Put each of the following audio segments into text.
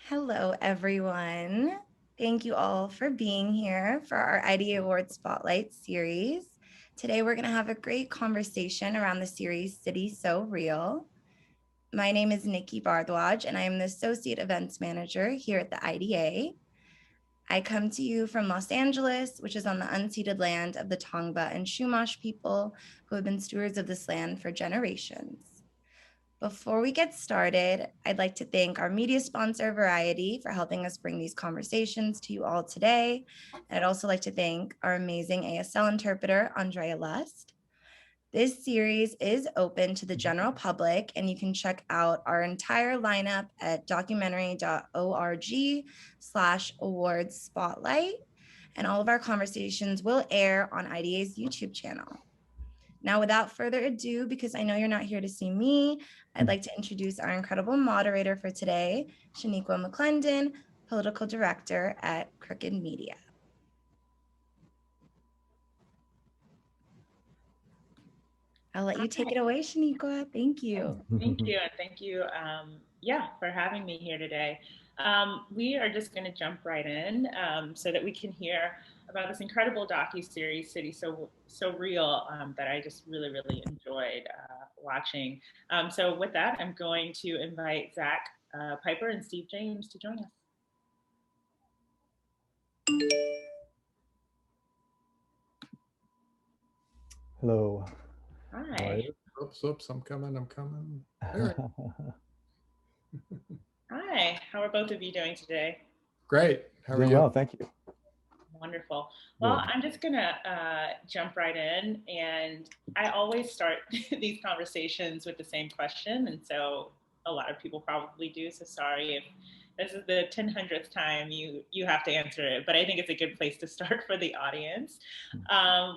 Hello, everyone. Thank you all for being here for our IDA Award Spotlight series. Today, we're going to have a great conversation around the series City So Real. My name is Nikki Bardwaj, and I am the Associate Events Manager here at the IDA. I come to you from Los Angeles, which is on the unceded land of the Tongva and Chumash people who have been stewards of this land for generations. Before we get started, I'd like to thank our media sponsor, Variety, for helping us bring these conversations to you all today. And I'd also like to thank our amazing ASL interpreter, Andrea Lust. This series is open to the general public, and you can check out our entire lineup at documentary.org/awards spotlight. And all of our conversations will air on IDA's YouTube channel. Now, without further ado, because I know you're not here to see me, I'd like to introduce our incredible moderator for today, Shaniqua McClendon, Political Director at Crooked Media. I'll let you take it away, Shaniqua. Thank you. Thank you, and thank you, for having me here today. We are just going to jump right in so that we can hear about this incredible docu-series, City So Real, that I just really enjoyed watching. So with that, I'm going to invite Zach Piper and Steve James to join us. Hello. Hi. Oops, I'm coming. Hi, how are both of you doing today? Great, how are Doing you? well, thank you. Wonderful. Well, I'm just gonna jump right in, and I always start these conversations with the same question, and so a lot of people probably do, so sorry if this is the 100th time you have to answer it, but I think it's a good place to start for the audience.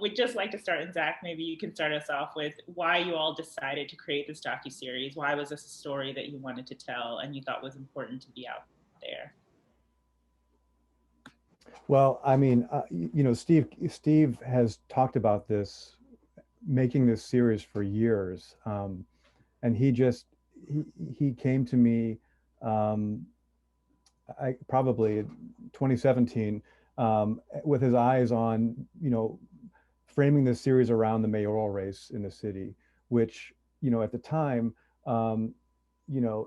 We'd just like to start, and Zach, maybe you can start us off with why you all decided to create this docuseries. Why was this a story that you wanted to tell and you thought was important to be out there? Well, I mean, Steve has talked about this, making this series for years, and he came to me, probably 2017, with his eyes on framing this series around the mayoral race in the city, which at the time.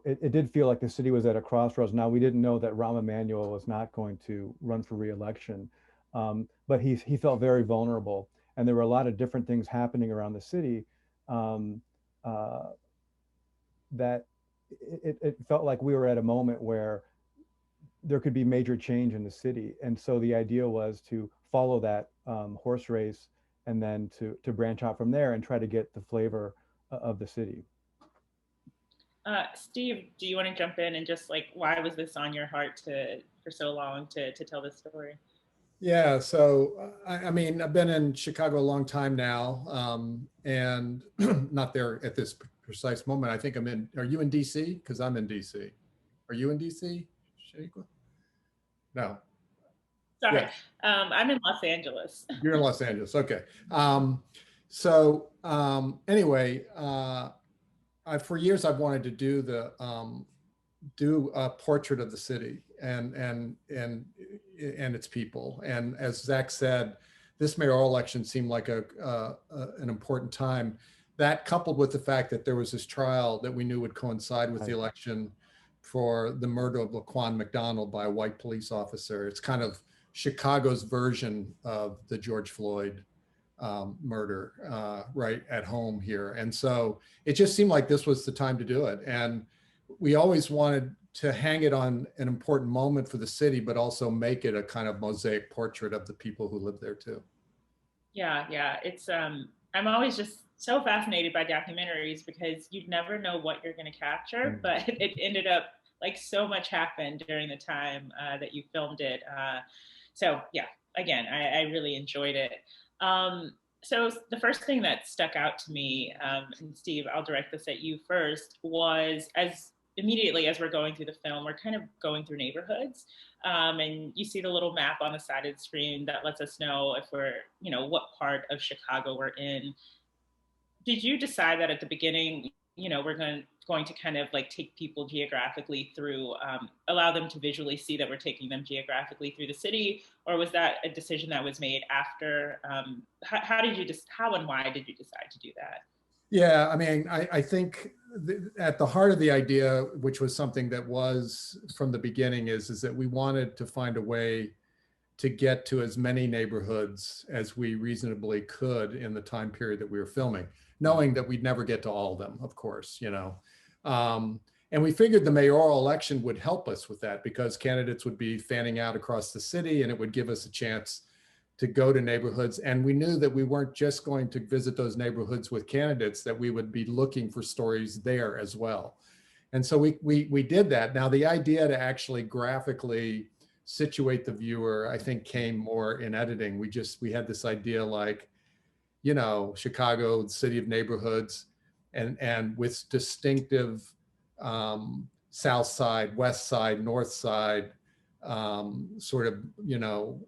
It did feel like the city was at a crossroads. Now, we didn't know that Rahm Emanuel was not going to run for re-election, but he felt very vulnerable, and there were a lot of different things happening around the city that it felt like we were at a moment where there could be major change in the city. And so the idea was to follow that horse race and then to branch out from there and try to get the flavor of the city. Steve, do you want to jump in and just why was this on your heart for so long to tell this story? Yeah, so I mean, I've been in Chicago a long time now, and not there at this precise moment. I think are you in DC? Because I'm in DC. Are you in DC, Shaniqua? No. Sorry, yeah. I'm in Los Angeles. You're in Los Angeles, okay. Anyway, for years I've wanted to do a portrait of the city and its people. And as Zach said, this mayoral election seemed like an important time. That, coupled with the fact that there was this trial that we knew would coincide with the election for the murder of Laquan McDonald by a white police officer. It's kind of Chicago's version of the George Floyd murder right at home here. And so it just seemed like this was the time to do it. And we always wanted to hang it on an important moment for the city, but also make it a kind of mosaic portrait of the people who live there too. Yeah. It's, I'm always just so fascinated by documentaries because you'd never know what you're going to capture, but it ended up so much happened during the time that you filmed it. So yeah, again, I really enjoyed it. So the first thing that stuck out to me, and Steve, I'll direct this at you first, was immediately as we're going through the film, we're kind of going through neighborhoods, and you see the little map on the side of the screen that lets us know if we're, what part of Chicago we're in. Did you decide that at the beginning, we're going going to kind of like take people geographically through, allow them to visually see that we're taking them geographically through the city, or was that a decision that was made after? How and why did you decide to do that? Yeah, I mean, I think at the heart of the idea, which was something that was from the beginning, is that we wanted to find a way to get to as many neighborhoods as we reasonably could in the time period that we were filming, knowing that we'd never get to all of them, of course, you know. And we figured the mayoral election would help us with that because candidates would be fanning out across the city and it would give us a chance to go to neighborhoods. And we knew that we weren't just going to visit those neighborhoods with candidates, that we would be looking for stories there as well. And so we did that. Now, the idea to actually graphically situate the viewer, I think, came more in editing. We had this idea like, you know, Chicago, the city of neighborhoods, and with distinctive south side, west side, north side sort of, you know,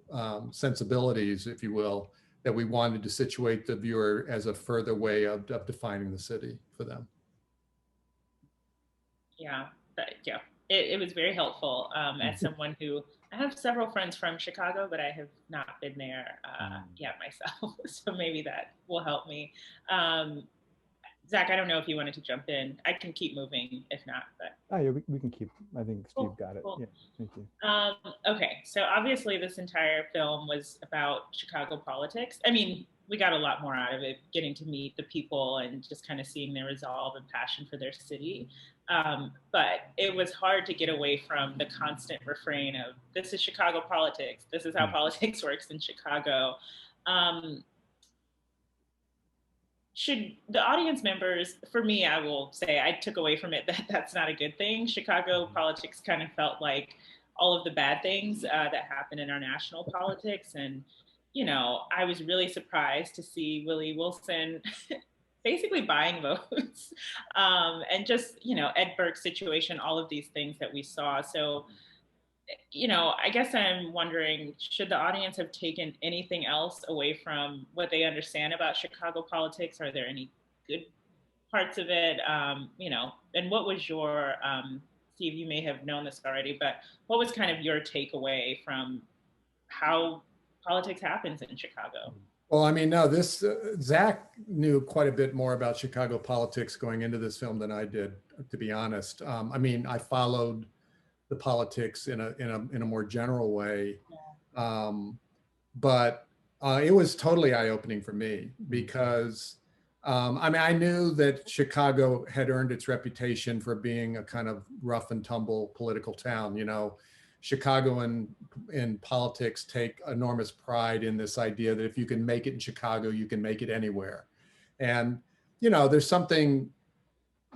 sensibilities, if you will, that we wanted to situate the viewer as a further way of defining the city for them. Yeah, it was very helpful. As someone who, I have several friends from Chicago, but I have not been there yet myself. So maybe that will help me. Zach, I don't know if you wanted to jump in. I can keep moving if not, but. Oh yeah, we can keep, I think Steve got it. Cool. Yeah, thank you. Okay, so obviously this entire film was about Chicago politics. I mean, we got a lot more out of it, getting to meet the people and just kind of seeing their resolve and passion for their city. But it was hard to get away from the constant refrain of, this is Chicago politics. This is how politics works in Chicago. Should the audience members, for me, I will say I took away from it that that's not a good thing. Chicago politics kind of felt like all of the bad things that happen in our national politics. And, you know, I was really surprised to see Willie Wilson basically buying votes and just, you know, Ed Burke's situation, all of these things that we saw. So, you know, I guess I'm wondering, should the audience have taken anything else away from what they understand about Chicago politics? Are there any good parts of it? You know, and what was your, Steve, you may have known this already, but what was kind of your takeaway from how politics happens in Chicago? Well, I mean, no, Zach knew quite a bit more about Chicago politics going into this film than I did, to be honest. I mean, I followed the politics in a more general way. But it was totally eye-opening for me because I mean, I knew that Chicago had earned its reputation for being a kind of rough and tumble political town. You know, Chicago in politics take enormous pride in this idea that if you can make it in Chicago, you can make it anywhere. And, you know, there's something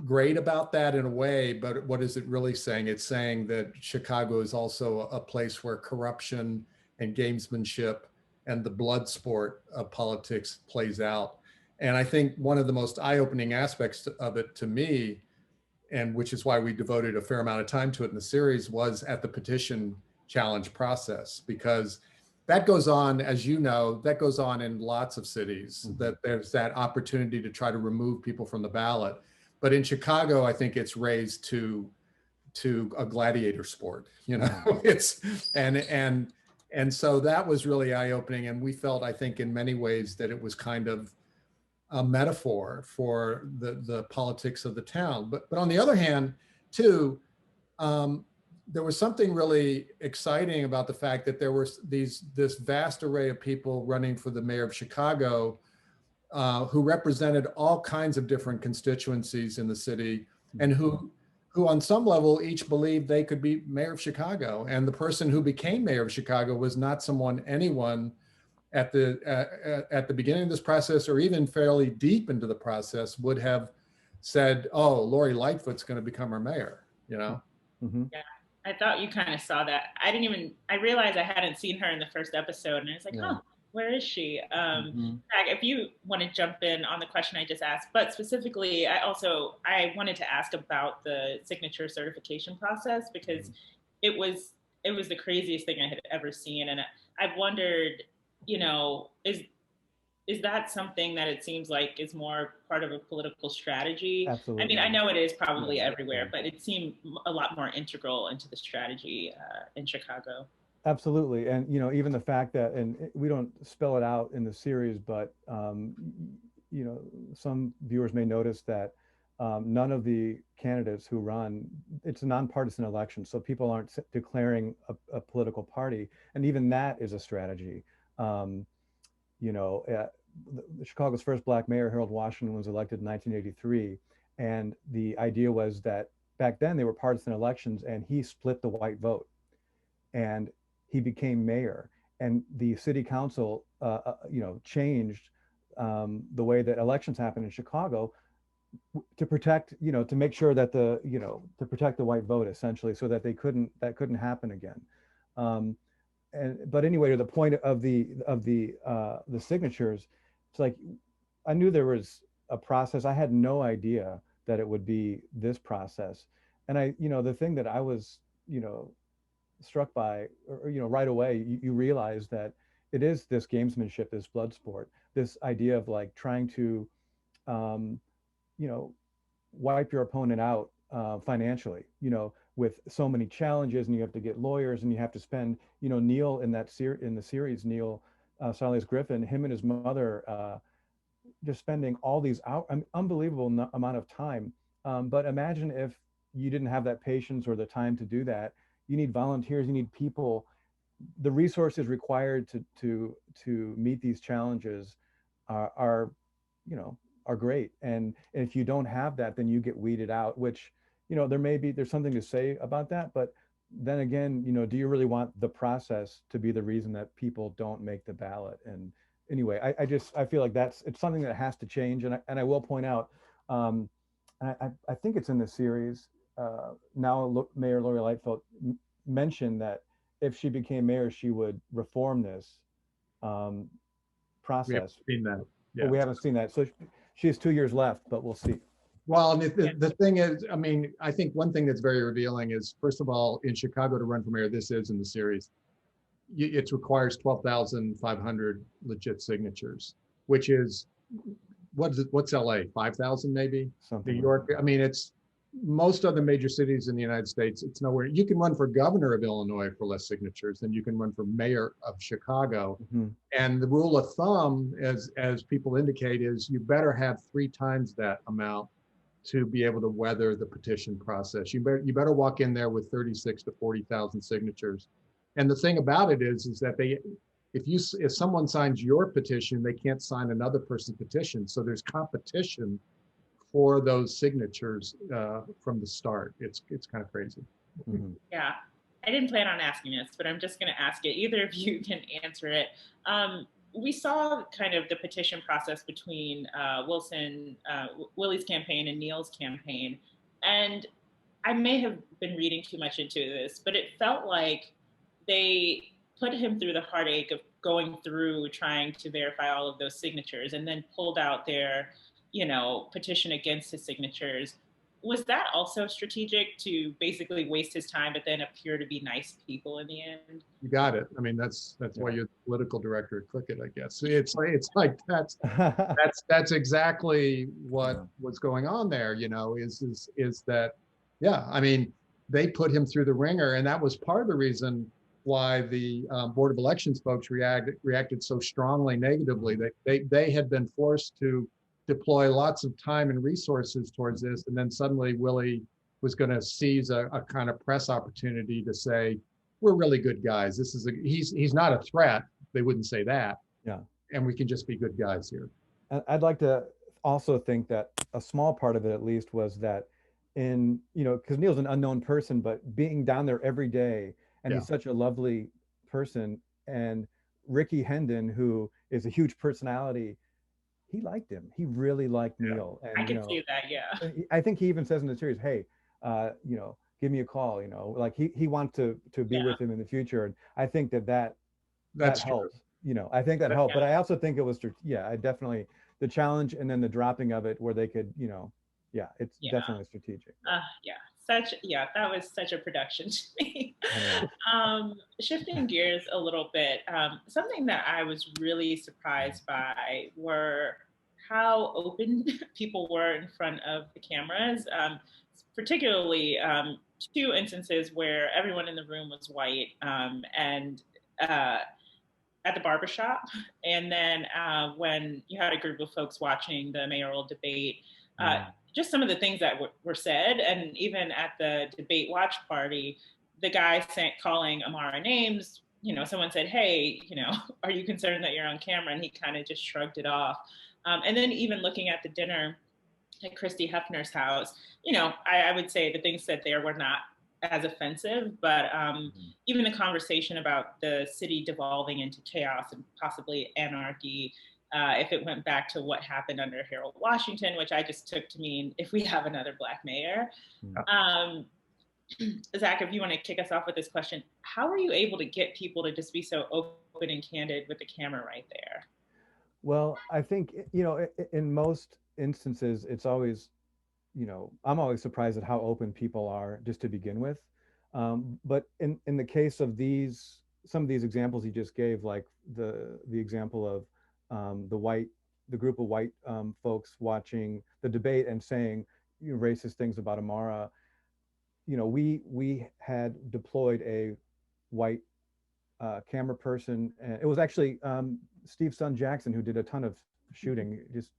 great about that in a way, but what is it really saying? It's saying that Chicago is also a place where corruption and gamesmanship and the blood sport of politics plays out. And I think one of the most eye-opening aspects of it to me, and which is why we devoted a fair amount of time to it in the series, was at the petition challenge process, because that goes on, as you know, that goes on in lots of cities, that there's that opportunity to try to remove people from the ballot. But in Chicago, I think it's raised to a gladiator sport, you know. And so that was really eye-opening, and we felt, I think, in many ways that it was kind of a metaphor for the politics of the town. But on the other hand, too, there was something really exciting about the fact that there was this vast array of people running for the mayor of Chicago who represented all kinds of different constituencies in the city, and who on some level each believed they could be mayor of Chicago. And the person who became mayor of Chicago was not anyone at the beginning of this process, or even fairly deep into the process, would have said, "Oh, Lori Lightfoot's going to become our mayor," you know? Mm-hmm. Yeah, I thought you kind of saw that. I realized I hadn't seen her in the first episode, and I was like, Yeah. "Huh, where is she?" If you want to jump in on the question I just asked, but specifically, I wanted to ask about the signature certification process, because it was the craziest thing I had ever seen, and I've wondered, you know, is that something that it seems like is more part of a political strategy? I mean, Absolutely. I know it is probably Yeah, everywhere, yeah. but it seemed a lot more integral into the strategy in Chicago. Absolutely. And, even the fact that, and we don't spell it out in the series, but, you know, some viewers may notice that none of the candidates who run, it's a nonpartisan election. So people aren't declaring a political party. And even that is a strategy. Um, you know, Chicago's first Black mayor, Harold Washington, was elected in 1983. And the idea was that back then they were partisan elections and he split the white vote. And he became mayor, and the city council, changed the way that elections happen in Chicago to protect, to make sure that to protect the white vote essentially, so that that couldn't happen again. Um, but anyway, to the point of the signatures, it's like I knew there was a process. I had no idea that it would be this process, and the thing that I was, struck by, or right away, you realize that it is this gamesmanship, this blood sport, this idea of like trying to um, you know wipe your opponent out financially, with so many challenges, and you have to get lawyers, and you have to spend, Neil in in the series, Neil Silas Griffin, him and his mother, just spending all these unbelievable amount of time. But imagine if you didn't have that patience or the time to do that. You need volunteers, you need people. The resources required to meet these challenges are you know are great. And if you don't have that, then you get weeded out, which, there's something to say about that. But then again, do you really want the process to be the reason that people don't make the ballot? And anyway, I feel like it's something that has to change. And I will point out, I think it's in the series, now Mayor Lori Lightfoot mentioned that if she became mayor, she would reform this We haven't process. seen that. But Yeah. we haven't seen that. So she has 2 years left, but we'll see. Well, and the thing is, I mean, I think one thing that's very revealing is, first of all, in Chicago to run for mayor, this is in the series, it requires 12,500 legit signatures, which is, what's LA, 5,000 maybe? Something New like York, that. I mean, it's most other major cities in the United States, it's nowhere. You can run for governor of Illinois for less signatures than you can run for mayor of Chicago. Mhm. And the rule of thumb, as people indicate, is you better have 3 times that amount to be able to weather the petition process. You better walk in there with 36 to 40,000 signatures. And the thing about it is that if someone signs your petition, they can't sign another person's petition. So there's competition for those signatures from the start. It's kind of crazy. Mhm. Yeah, I didn't plan on asking this, but I'm just going to ask it. Either of you can answer it. We saw kind of the petition process between Willie's campaign and Neil's campaign. And I may have been reading too much into this, but it felt like they put him through the heartache of going through trying to verify all of those signatures and then pulled out their, petition against his signatures. Was that also strategic to basically waste his time, but then appear to be nice people in the end? You got it. I mean, that's why you're the political director at Crooked, I guess. It's like that's exactly what was going on there. Is that, yeah? I mean, they put him through the ringer, and that was part of the reason why the Board of Elections folks reacted so strongly negatively. They had been forced to deploy lots of time and resources towards this, and then suddenly Willie was going to seize a kind of press opportunity to say, we're really good guys. He's not a threat. They wouldn't say that. Yeah. And we can just be good guys here. I'd like to also think that a small part of it, at least, was that because Neil's an unknown person, but being down there every day, and Yeah. he's such a lovely person, and Ricky Hendon, who is a huge personality, he liked him. He really liked Neil. And I can see that, yeah. I think he even says in the series, hey, give me a call, like he wants to be with him in the future. And I think that helped, I think that helped. But I also think it was, I definitely, the challenge and then the dropping of it where they could, it's definitely strategic. Yeah, that was such a production to me. I Shifting gears a little bit, something that I was really surprised by were how open people were in front of the cameras, particularly two instances where everyone in the room was white, and at the barbershop, and then when you had a group of folks watching the mayoral debate, just some of the things that were said, and even at the debate watch party, the guy calling Amara names, someone said, hey, are you concerned that you're on camera? And he kind of just shrugged it off. And then even looking at the dinner at Christy Hefner's house, I would say the things said there were not as offensive, but even the conversation about the city devolving into chaos and possibly anarchy, if it went back to what happened under Harold Washington, which I just took to mean if we have another Black mayor. Zach, if you want to kick us off with this question, how were you able to get people to just be so open and candid with the camera right there? Well, I think, in most instances, it's always, I'm always surprised at how open people are just to begin with. But in the case of some of these examples you just gave, like the example of the group of white folks watching the debate and saying racist things about Amara, we had deployed a white camera person, and it was actually Steve's son Jackson, who did a ton of shooting, just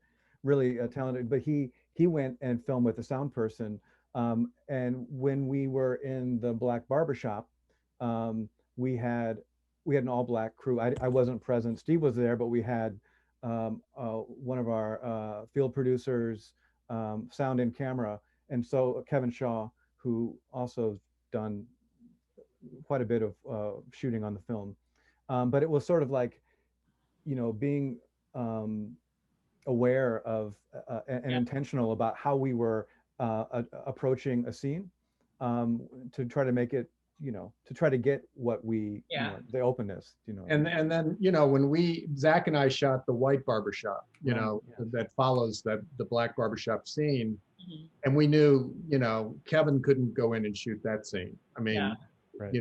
really talented. But he went and filmed with a sound person. And when we were in the Black barbershop, we had an all Black crew. I wasn't present. Steve was there, but we had one of our field producers, sound and camera, and so Kevin Shaw, who also done quite a bit of shooting on the film. But it was sort of like, being aware of and intentional about how we were approaching a scene, to try to make it, to try to get what we, the openness, And then, when Zach and I shot the white barbershop, that follows the Black barbershop scene, and we knew, Kevin couldn't go in and shoot that scene. I mean, Right.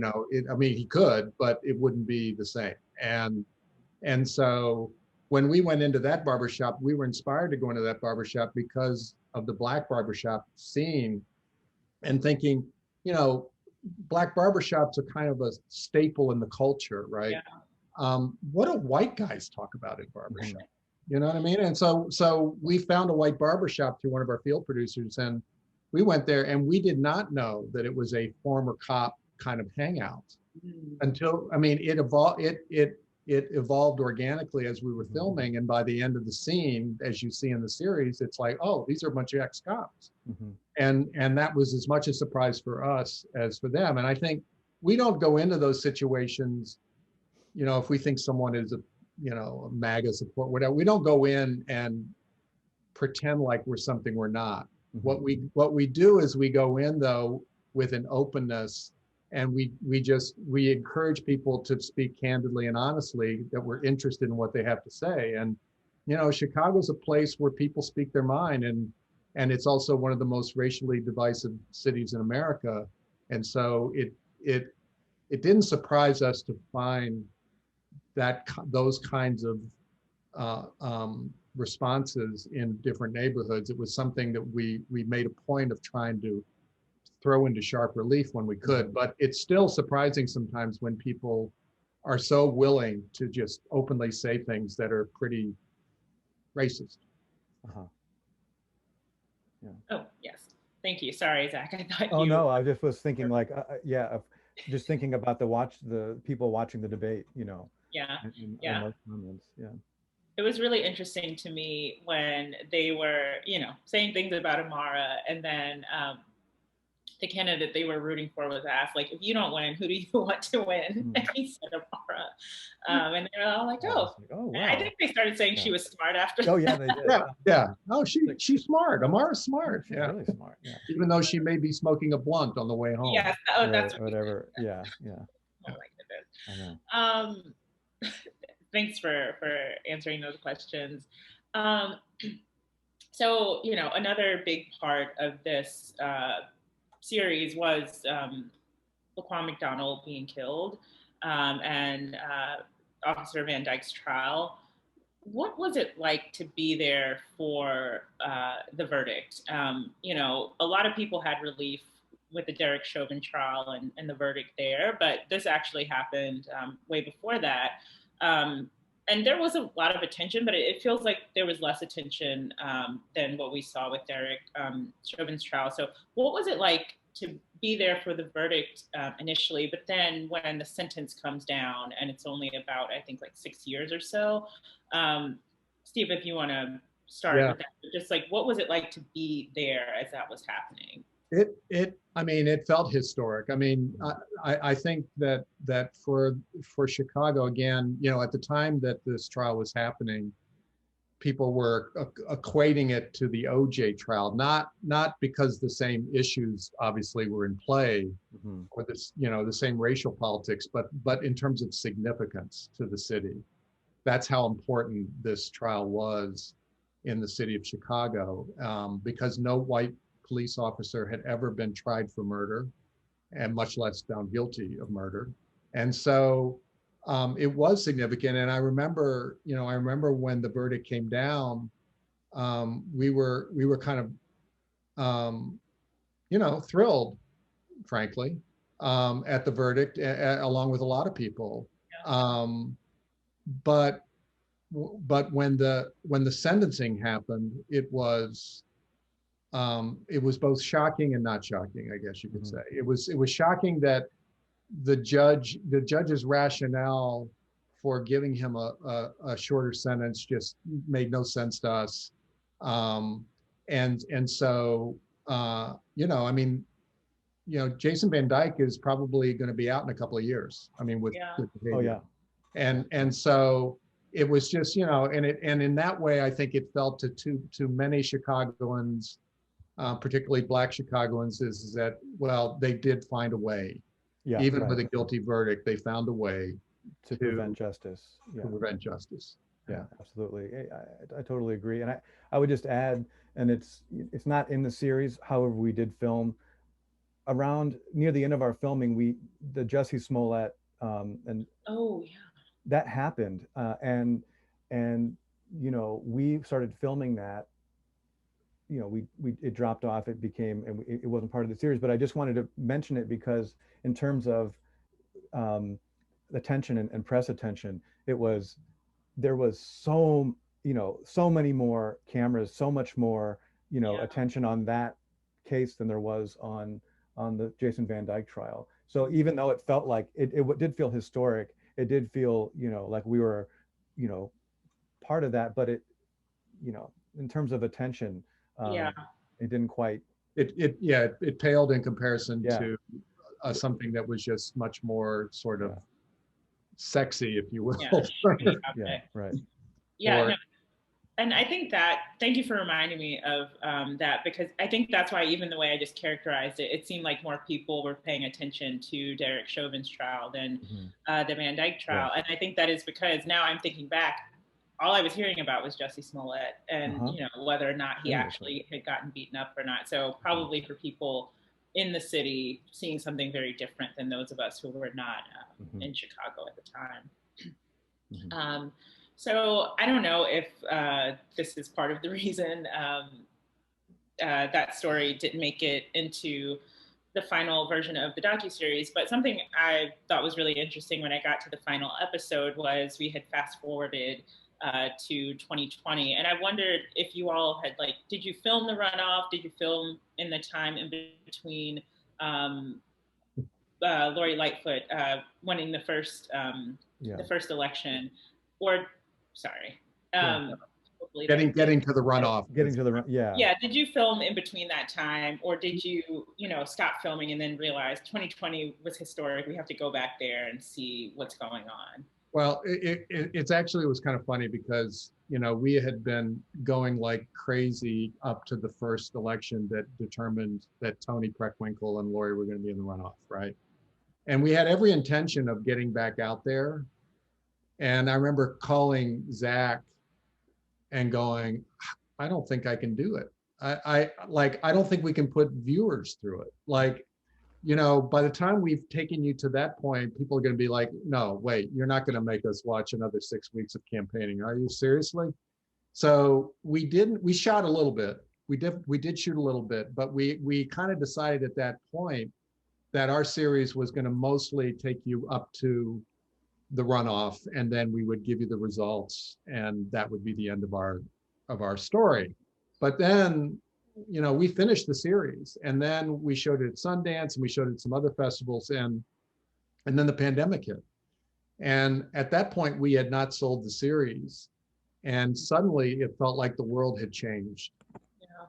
He could, but it wouldn't be the same. And so when we went into that barbershop, we were inspired to go into that barbershop because of the Black barbershop scene, and thinking, Black barbershops are kind of a staple in the culture, right? Yeah. What do white guys talk about in barbershop? You know what I mean? And so we found a white barbershop through one of our field producers, and we went there, and we did not know that it was a former cop kind of hangout until, it evolved organically as we were filming. And by the end of the scene, as you see in the series, it's like, oh, these are a bunch of ex-cops. And that was as much a surprise for us as for them. And I think we don't go into those situations, if we think someone is a MAGA support, whatever, we don't go in and pretend like we're something we're not. What we do is we go in, though, with an openness, and we encourage people to speak candidly and honestly, that we're interested in what they have to say. And Chicago's a place where people speak their mind, and it's also one of the most racially divisive cities in America. And so it didn't surprise us to find those kinds of responses in different neighborhoods. It was something that we made a point of trying to throw into sharp relief when we could, but it's still surprising sometimes when people are so willing to just openly say things that are pretty racist. Oh, yes. Thank you. Sorry, Zach. I thought Oh, no, I just was thinking like, just thinking about the people watching the debate, and those comments. It was really interesting to me when they were, saying things about Amara, and then the candidate they were rooting for was asked, like, if you don't win, who do you want to win? And he said Amara. And they were all like, oh, wow. I think they started saying she was smart after that. Oh, yeah, they did. Yeah. Oh, she's smart. Amara's smart. She's really smart. Yeah. Even though she may be smoking a blunt on the way home. Yes. Oh, that's right, whatever. Yeah. Oh my goodness. Thanks for answering those questions. So, another big part of this series was Laquan McDonald being killed, and Officer Van Dyke's trial. What was it like to be there for the verdict? You know, a lot of people had relief with the Derek Chauvin trial and the verdict there, but this actually happened way before that. And there was a lot of attention, but it feels like there was less attention than what we saw with Derek Chauvin's trial. So what was it like to be there for the verdict initially, but then when the sentence comes down and it's only about, I think, like 6 years or so? Steve, if you want to start with that, just like, what was it like to be there as that was happening? I mean, it felt historic. I mean, I think that for Chicago, again, you know, at the time that this trial was happening, people were equating it to the OJ trial, not because the same issues obviously were in play, or this, you know, the same racial politics, but in terms of significance to the city. That's how important this trial was in the city of Chicago, because no white police officer had ever been tried for murder, and much less found guilty of murder. And so it was significant. And I remember when the verdict came down, we were kind of, you know, thrilled, frankly, at the verdict, along with a lot of people. Yeah. But when the sentencing happened, it was both shocking and not shocking, I guess you could say. It was shocking that the judge's rationale for giving him a shorter sentence just made no sense to us. And so, you know, I mean, you know, Jason Van Dyke is probably going to be out in a couple of years. I mean, with behavior. Oh yeah. And so it was just, you know, and in that way, I think it felt to many Chicagoans, particularly Black Chicagoans, is that, well, they did find a way. Yeah, even with a guilty verdict, they found a way to prevent justice. Yeah. To prevent justice. Yeah, absolutely. I totally agree. And I would just add, and it's not in the series, however, we did film around near the end of our filming, the Jussie Smollett and that happened. And you know, we started filming that. You know, it dropped off, it became, and it wasn't part of the series, but I just wanted to mention it because in terms of attention and press attention, there was so many more cameras, so much more, you know, attention on that case than there was on the Jason Van Dyke trial. So even though it felt like it did feel historic, it did feel, you know, like we were, you know, part of that, but it, you know, in terms of attention, it didn't quite. It paled in comparison to something that was just much more sort of sexy, if you will. Right. Yeah. And I think thank you for reminding me of that, because I think that's why, even the way I just characterized it, it seemed like more people were paying attention to Derek Chauvin's trial than the Van Dyke trial. And I think that is because now I'm thinking back, all I was hearing about was Jussie Smollett and, you know, whether or not he actually had gotten beaten up or not. So probably for people in the city, seeing something very different than those of us who were not in Chicago at the time. So I don't know if this is part of the reason that story didn't make it into the final version of the docuseries, but something I thought was really interesting when I got to the final episode was we had fast forwarded to 2020. And I wondered if you all had, like, did you film the runoff? Did you film in the time in between Lori Lightfoot winning the first election? Or, sorry. Getting to the runoff. Yeah. Did you film in between that time, or did you, you know, stop filming and then realize 2020 was historic? We have to go back there and see what's going on. Well, it's actually, it was kind of funny because, you know, we had been going like crazy up to the first election that determined that Toni Preckwinkle and Lori were going to be in the runoff, right? And we had every intention of getting back out there. And I remember calling Zach and going, I don't think I can do it. I don't think we can put viewers through it. Like, by the time we've taken you to that point, people are going to be like, no, wait, you're not going to make us watch another 6 weeks of campaigning. Are you seriously? So we shot a little bit. We did shoot a little bit, but we kind of decided at that point that our series was going to mostly take you up to the runoff, and then we would give you the results, and that would be the end of our story. But then, we finished the series, and then we showed it at Sundance, and we showed it at some other festivals, and then the pandemic hit. And at that point, we had not sold the series, and suddenly it felt like the world had changed.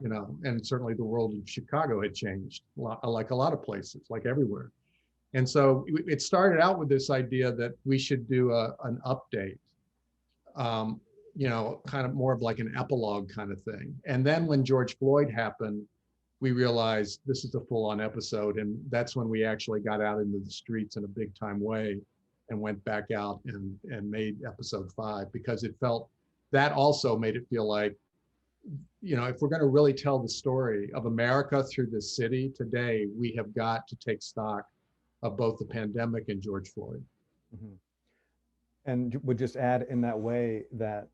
And certainly the world in Chicago had changed, like a lot of places, like everywhere. And so it started out with this idea that we should do an update, kind of more of like an epilogue kind of thing. And then when George Floyd happened, we realized this is a full-on episode. And that's when we actually got out into the streets in a big time way and went back out and made episode 5, because that also made it feel like, if we're going to really tell the story of America through this city today, we have got to take stock of both the pandemic and George Floyd. Mm-hmm. And would just add in that way that,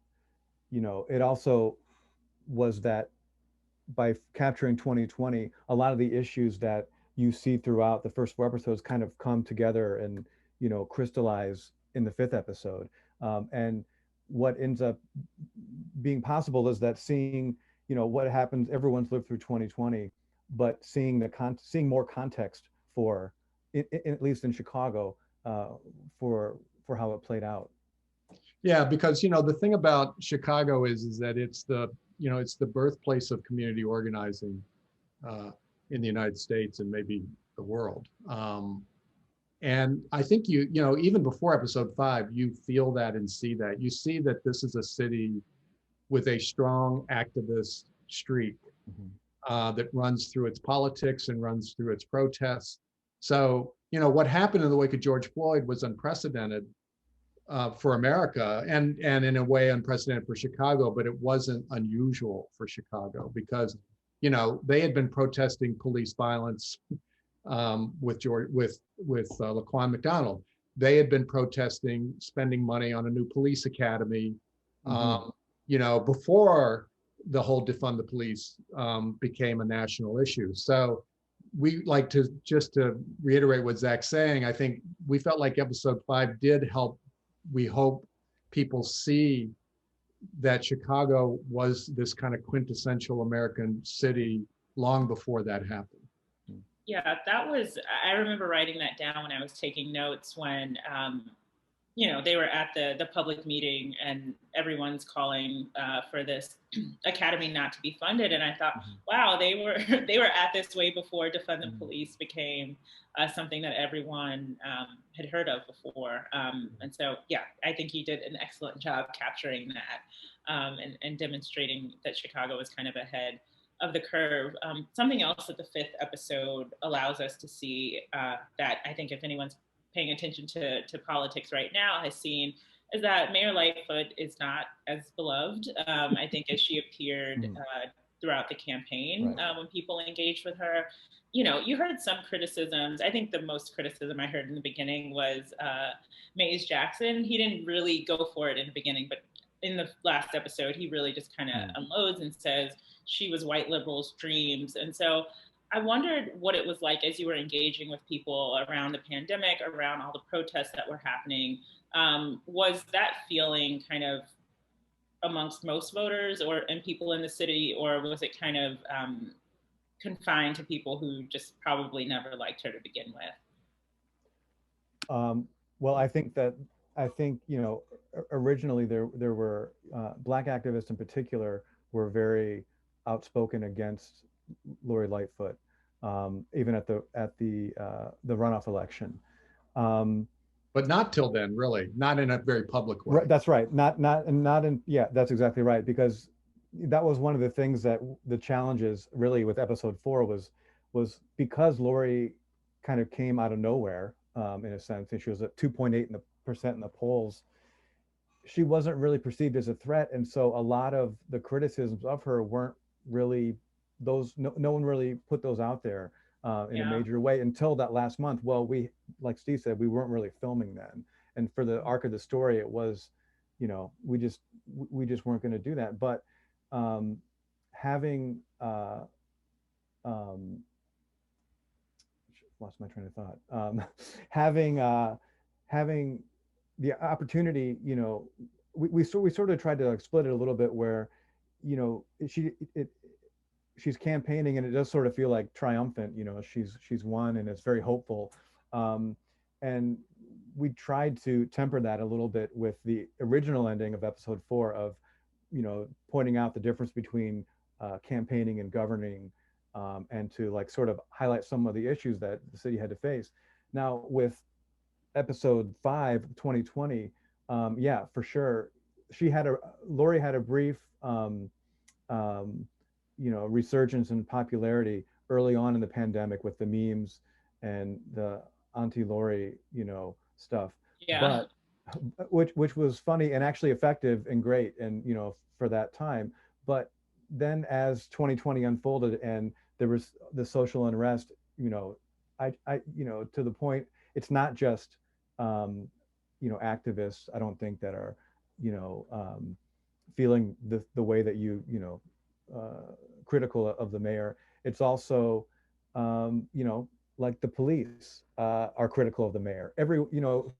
it also was that by capturing 2020, a lot of the issues that you see throughout the first 4 episodes kind of come together and, crystallize in the 5th episode. And what ends up being possible is that seeing, what happens, everyone's lived through 2020, but seeing more context for, at least in Chicago, for how it played out. Yeah, because the thing about Chicago is that it's the birthplace of community organizing in the United States and maybe the world. And I think even before episode 5, you feel that and see that. You see that this is a city with a strong activist streak that runs through its politics and runs through its protests. So, what happened in the wake of George Floyd was unprecedented for America and in a way unprecedented for Chicago, but it wasn't unusual for Chicago because, they had been protesting police violence with Laquan McDonald. They had been protesting spending money on a new police academy, before the whole defund the police became a national issue. So we like to reiterate what Zach's saying. I think we felt like episode 5 did help. We hope people see that Chicago was this kind of quintessential American city long before that happened. Yeah, I remember writing that down when I was taking notes when, they were at the public meeting and everyone's calling for this academy not to be funded. And I thought, wow, they were at this way before defund the police became something that everyone had heard of before. And so, yeah, I think he did an excellent job capturing that and demonstrating that Chicago was kind of ahead of the curve. Something else that the 5th episode allows us to see that I think if anyone's paying attention to politics right now has seen is that Mayor Lightfoot is not as beloved, I think, as she appeared throughout the campaign. Right. When people engaged with her, you heard some criticisms. I think the most criticism I heard in the beginning was Mays Jackson. He didn't really go for it in the beginning, but in the last episode, he really just kind of unloads and says she was white liberals' dreams. And so I wondered what it was like as you were engaging with people around the pandemic, around all the protests that were happening. Was that feeling kind of amongst most voters and people in the city, or was it kind of confined to people who just probably never liked her to begin with? Well, I think originally there were Black activists in particular were very outspoken against Lori Lightfoot, even at the runoff election. But not till then, really, not in a very public way. Right, that's right. Not in. Yeah, that's exactly right. Because that was one of the things that the challenges really with episode 4 was because Lori kind of came out of nowhere in a sense, and she was at 2.8% in the polls. She wasn't really perceived as a threat, and so a lot of the criticisms of her weren't really those, no one really put those out there in a Yeah. major way until that last month. Well, we, like Steve said, we weren't really filming then. And for the arc of the story, it was, we just weren't going to do that. But um, having, um, lost my train of thought. Having having the opportunity, we sort of tried to like split it a little bit where, she's campaigning and it does sort of feel like triumphant. She's won and it's very hopeful. And we tried to temper that a little bit with the original ending of episode 4 of, pointing out the difference between campaigning and governing, and to like sort of highlight some of the issues that the city had to face. Now with episode 5, 2020, yeah, for sure, Laurie had a brief, resurgence in popularity early on in the pandemic with the memes and the Auntie Laurie, stuff. Yeah. But which was funny and actually effective and great, and for that time. But then as 2020 unfolded and there was the social unrest, I to the point, it's not just activists, I don't think, that are feeling the way that critical of the mayor. It's also like the police are critical of the mayor.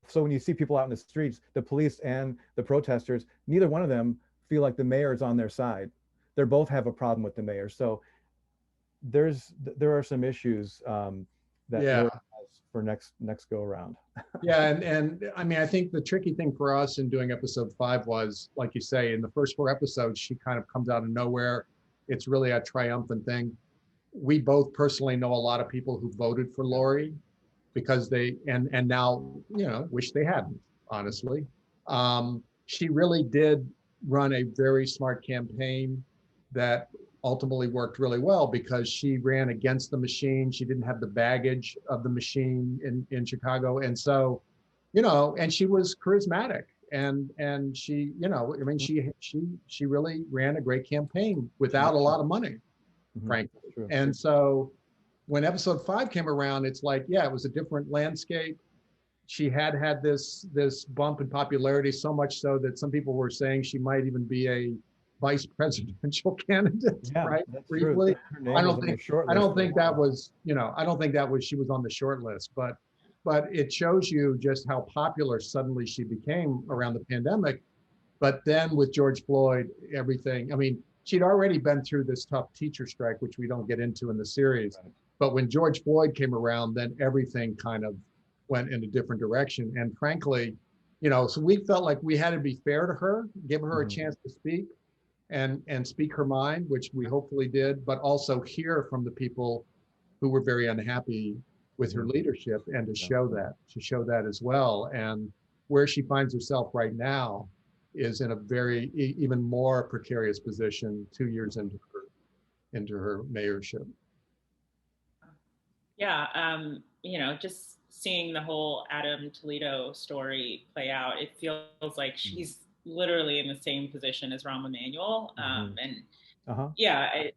So when you see people out in the streets, the police and the protesters, neither one of them feel like the mayor is on their side. They both have a problem with the mayor. So there are some issues that Laurie has for next go around. Yeah, and I mean, I think the tricky thing for us in doing episode 5 was, like you say, in the first 4 episodes, she kind of comes out of nowhere. It's really a triumphant thing. We both personally know a lot of people who voted for Laurie because they and now wish they hadn't, honestly. She really did run a very smart campaign that ultimately worked really well because she ran against the machine. She didn't have the baggage of the machine in Chicago. And so, and she was charismatic and she, I mean, she really ran a great campaign without a lot of money, frankly. True. And so when episode 5 came around, it's like, yeah, it was a different landscape. She had this bump in popularity, so much so that some people were saying she might even be a vice presidential candidate, Yeah, right? that's Briefly. true. Her name was on the short list. I don't think that was, she was on the short list, but it shows you just how popular suddenly she became around the pandemic. But then with George Floyd, everything, I mean, she'd already been through this tough teacher strike, which we don't get into in the series. Right. But when George Floyd came around, then everything kind of went in a different direction. And frankly, so we felt like we had to be fair to her, give her a chance to speak and speak her mind, which we hopefully did, but also hear from the people who were very unhappy with her leadership and to show that as well. And where she finds herself right now is in a very even more precarious position 2 years into her mayorship. Yeah, just seeing the whole Adam Toledo story play out, it feels like she's literally in the same position as Rahm Emanuel. And yeah, I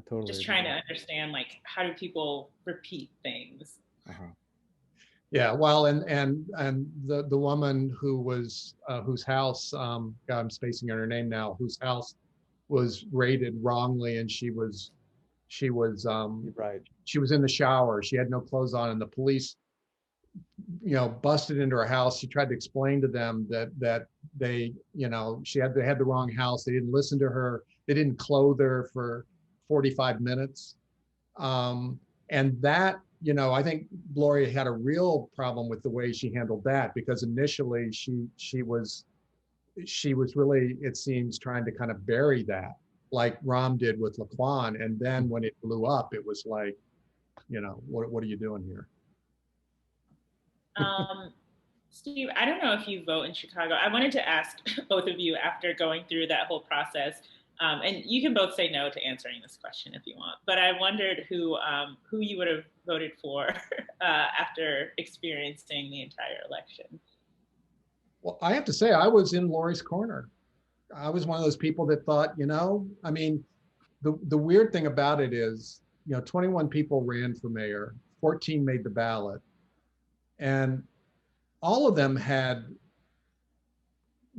totally just trying to understand, like, how do people repeat things? Yeah, well, and the woman who was whose house, God, I'm spacing on her name now, whose house was raided wrongly, and she was right. She was in the shower. She had no clothes on, and the police, busted into her house. She tried to explain to them that they, they had the wrong house. They didn't listen to her. They didn't clothe her for 45 minutes. And that, I think Gloria had a real problem with the way she handled that, because initially she was really, it seems, trying to kind of bury that, like Rahm did with Laquan. And then when it blew up, it was like, what are you doing here? Steve, I don't know if you vote in Chicago. I wanted to ask both of you, after going through that whole process, and you can both say no to answering this question if you want, but I wondered who you would have voted for after experiencing the entire election. Well, I have to say, I was in Laurie's corner. I was one of those people that thought, I mean, the weird thing about it is, 21 people ran for mayor, 14 made the ballot, and all of them had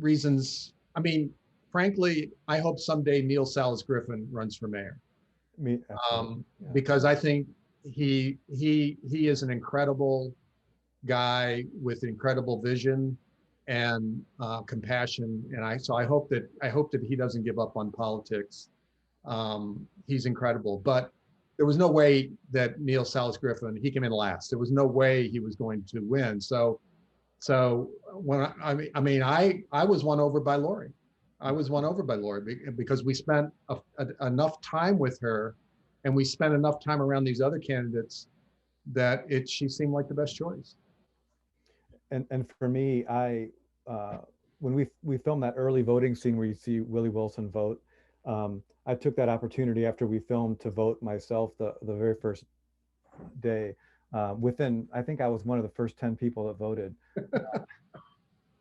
reasons. I mean, frankly, I hope someday Neil Salas Griffin runs for mayor, Me, absolutely. Yeah. because I think he is an incredible guy with incredible vision and compassion, and I hope that he doesn't give up on politics. He's incredible, but there was no way that Neil Salas Griffin, he came in last. There was no way he was going to win. So when I was won over by Lori. I was won over by Lori because we spent enough time with her, and we spent enough time around these other candidates that she seemed like the best choice. And for me, when we filmed that early voting scene where you see Willie Wilson vote, I took that opportunity after we filmed to vote myself the very first day. I think I was one of the first 10 people that voted.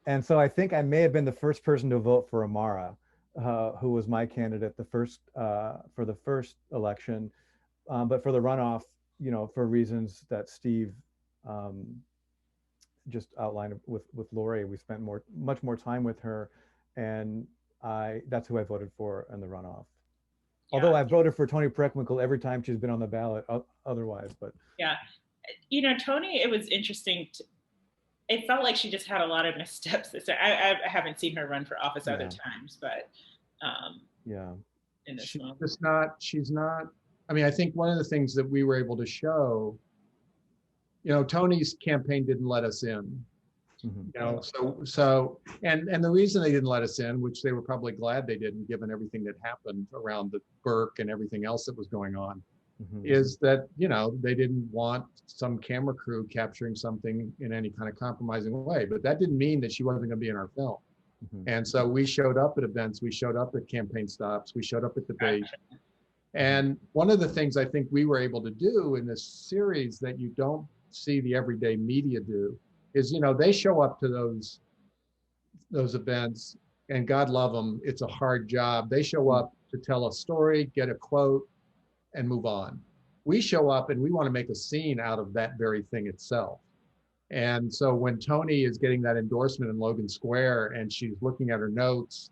And so I think I may have been the first person to vote for Amara, who was my candidate for the first election. But for the runoff, for reasons that Steve just outlined with Lori, we spent much more time with her, and that's who I voted for in the runoff. Yeah. Although I voted for Toni Preckwinkle every time she's been on the ballot otherwise, but. Yeah. Toni, it was interesting. It felt like she just had a lot of missteps. I haven't seen her run for office other times, but in this she's not, I mean, I think one of the things that we were able to show, Toni's campaign didn't let us in. Mm-hmm. So the reason they didn't let us in, which they were probably glad they didn't, given everything that happened around the Burke and everything else that was going on, mm-hmm. is that, they didn't want some camera crew capturing something in any kind of compromising way. But that didn't mean that she wasn't going to be in our film. Mm-hmm. And so we showed up at events, we showed up at campaign stops, we showed up at debates. And one of the things I think we were able to do in this series that you don't see the everyday media do is, they show up to those events, and God love them, it's a hard job. They show up to tell a story, get a quote, and move on. We show up and we want to make a scene out of that very thing itself. And so when Toni is getting that endorsement in Logan Square and she's looking at her notes,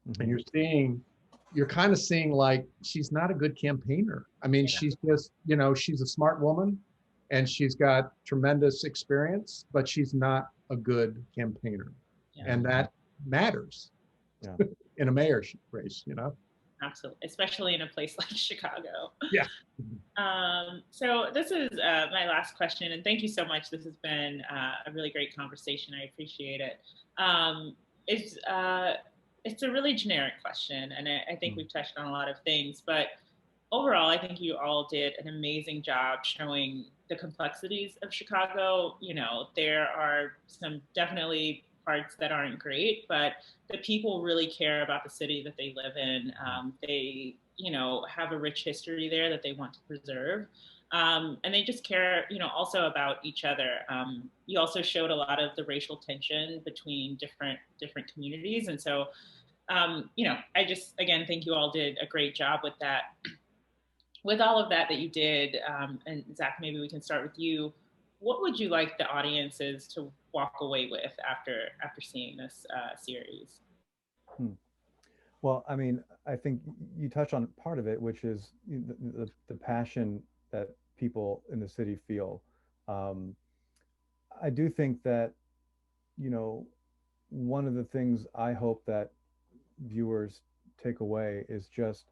mm-hmm. and you're kind of seeing like she's not a good campaigner. I mean, she's just, she's a smart woman and she's got tremendous experience, but she's not a good campaigner. Yeah. And that matters in a mayor's race, Absolutely, especially in a place like Chicago. Yeah. So this is my last question, and thank you so much. This has been a really great conversation. I appreciate it. It's a really generic question, and I think we've touched on a lot of things, but overall, I think you all did an amazing job showing the complexities of Chicago. There are some definitely parts that aren't great, but the people really care about the city that they live in. They, have a rich history there that they want to preserve. And they just care, also about each other. You also showed a lot of the racial tension between different communities. And so, I just, again, think you all did a great job with that. With all of that you did, and Zach, maybe we can start with you. What would you like the audiences to walk away with after seeing this series? Well, I mean, I think you touched on part of it, which is the passion that people in the city feel. I do think that, one of the things I hope that viewers take away is just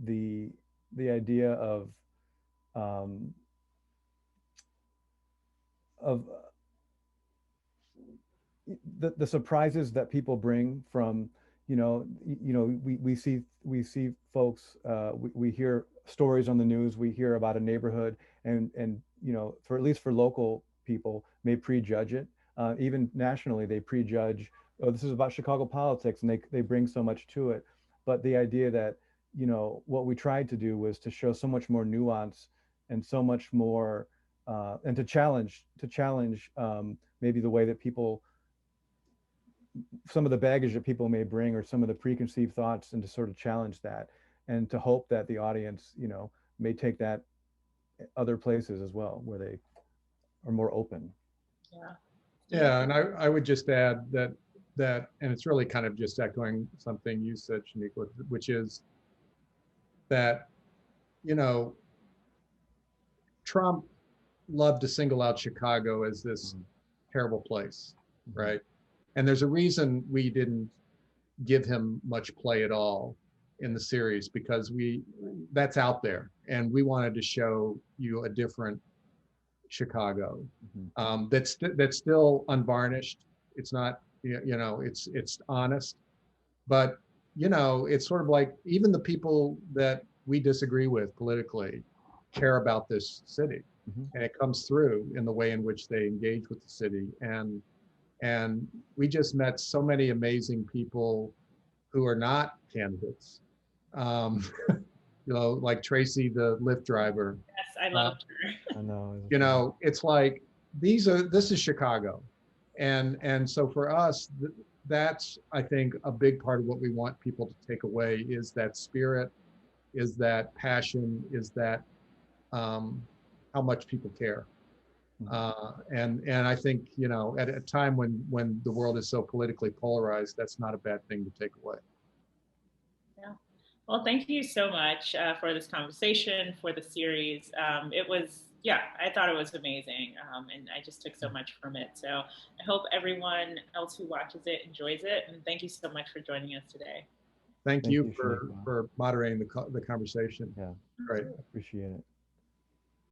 the idea of the surprises that people bring from, we see folks, we hear stories on the news, we hear about a neighborhood, and for at least for local people may prejudge it. Even nationally, they prejudge, oh, this is about Chicago politics, and they bring so much to it. But the idea that, what we tried to do was to show so much more nuance and so much more, and to challenge maybe the way that people some of the baggage that people may bring or some of the preconceived thoughts, and to sort of challenge that, and to hope that the audience, may take that other places as well where they are more open. Yeah. Yeah, and I would just add that, and it's really kind of just echoing something you said, Shaniqua, which is that, Trump loved to single out Chicago as this terrible place, right? And there's a reason we didn't give him much play at all in the series, because that's out there, and we wanted to show you a different Chicago, that's still unvarnished. It's not, it's honest, but it's sort of like, even the people that we disagree with politically care about this city, and it comes through in the way in which they engage with the city. And we just met so many amazing people who are not candidates, like Tracy, the Lyft driver. Yes, I loved her. I know. It's like, this is Chicago. And so for us, that's, I think, a big part of what we want people to take away, is that spirit, is that passion, is that how much people care. And I think, at a time when the world is so politically polarized, that's not a bad thing to take away. Yeah. Well, thank you so much for this conversation, for the series. I thought it was amazing, and I just took so much from it. So I hope everyone else who watches it enjoys it. And thank you so much for joining us today. Thank you for moderating the conversation. Yeah, Great. Appreciate it.